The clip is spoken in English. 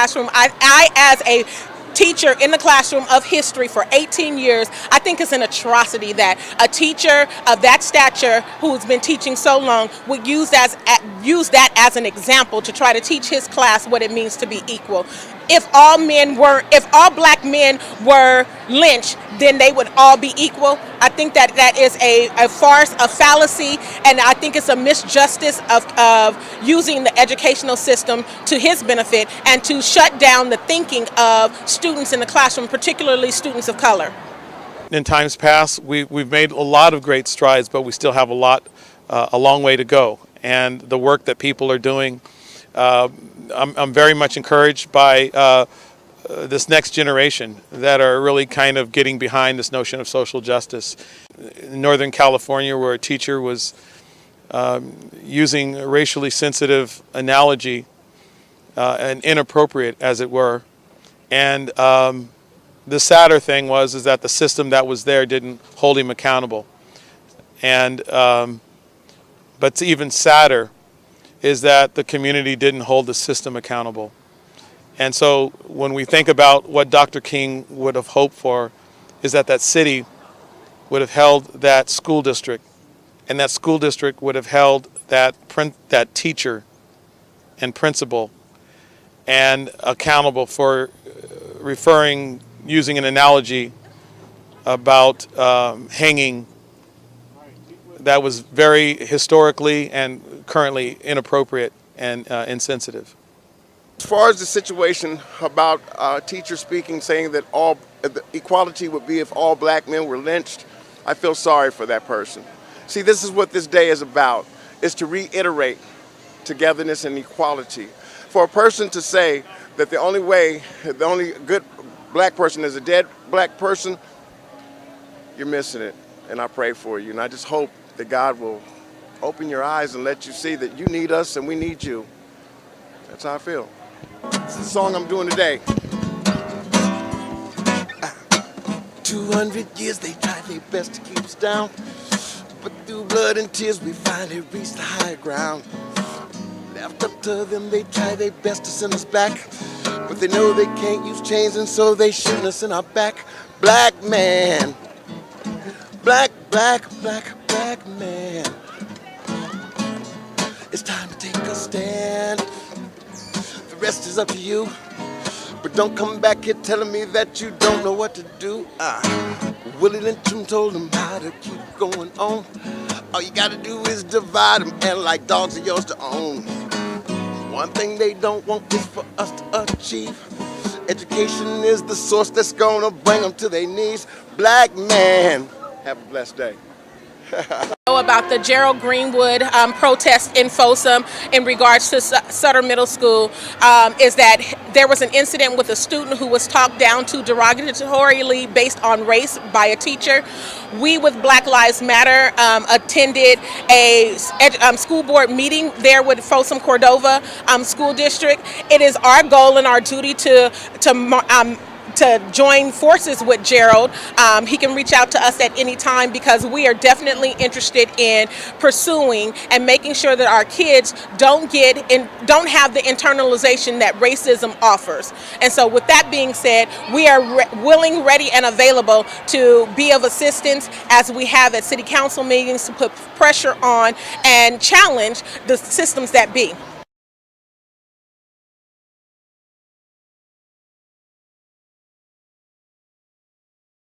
classroom. I as a teacher in the classroom of history for 18 years, I think it's an atrocity that a teacher of that stature who's been teaching so long would use that as an example to try to teach his class what it means to be equal. If all black men were lynched, then they would all be equal. I think that is a farce, a fallacy, and I think it's a misjustice of using the educational system to his benefit and to shut down the thinking of students in the classroom, particularly students of color. In times past, we've made a lot of great strides, but we still have a long way to go. And the work that people are doing, I'm very much encouraged by this next generation that are really kind of getting behind this notion of social justice. In Northern California, where a teacher was using a racially sensitive analogy and inappropriate, as it were, and the sadder thing was that the system that was there didn't hold him accountable. And but even sadder is that the community didn't hold the system accountable. And so when we think about what Dr. King would have hoped for, is that that city would have held that school district, and that school district would have held that teacher and principal and accountable for using an analogy about hanging that was very historically and currently inappropriate and insensitive. As far as the situation about a teacher speaking, saying that equality would be if all black men were lynched, I feel sorry for that person. See, this is what this day is about, is to reiterate togetherness and equality. For a person to say that the only good black person is a dead black person, you're missing it. And I pray for you. And I just hope that God will open your eyes and let you see that you need us and we need you. That's how I feel. It's the song I'm doing today. 200 years they tried their best to keep us down, but through blood and tears we finally reached the higher ground. Left up to them, they try their best to send us back, but they know they can't use chains, and so they shooting us in our back. Black man, black man, it's time to take a stand. The rest is up to you, but don't come back here telling me that you don't know what to do. Willie Lynchum told them how to keep going on. All you gotta do is divide them, and like dogs are yours to own. One thing they don't want is for us to achieve. Education is the source that's gonna bring them to their knees. Black man, have a blessed day. About the Gerald Greenwood protest in Folsom in regards to Sutter Middle School is that there was an incident with a student who was talked down to derogatorily based on race by a teacher. We with Black Lives Matter attended a school board meeting there with Folsom Cordova School District. It is our goal and our duty to join forces with Gerald. He can reach out to us at any time because we are definitely interested in pursuing and making sure that our kids don't have the internalization that racism offers. And so with that being said, we are willing, ready, and available to be of assistance as we have at city council meetings to put pressure on and challenge the systems that be.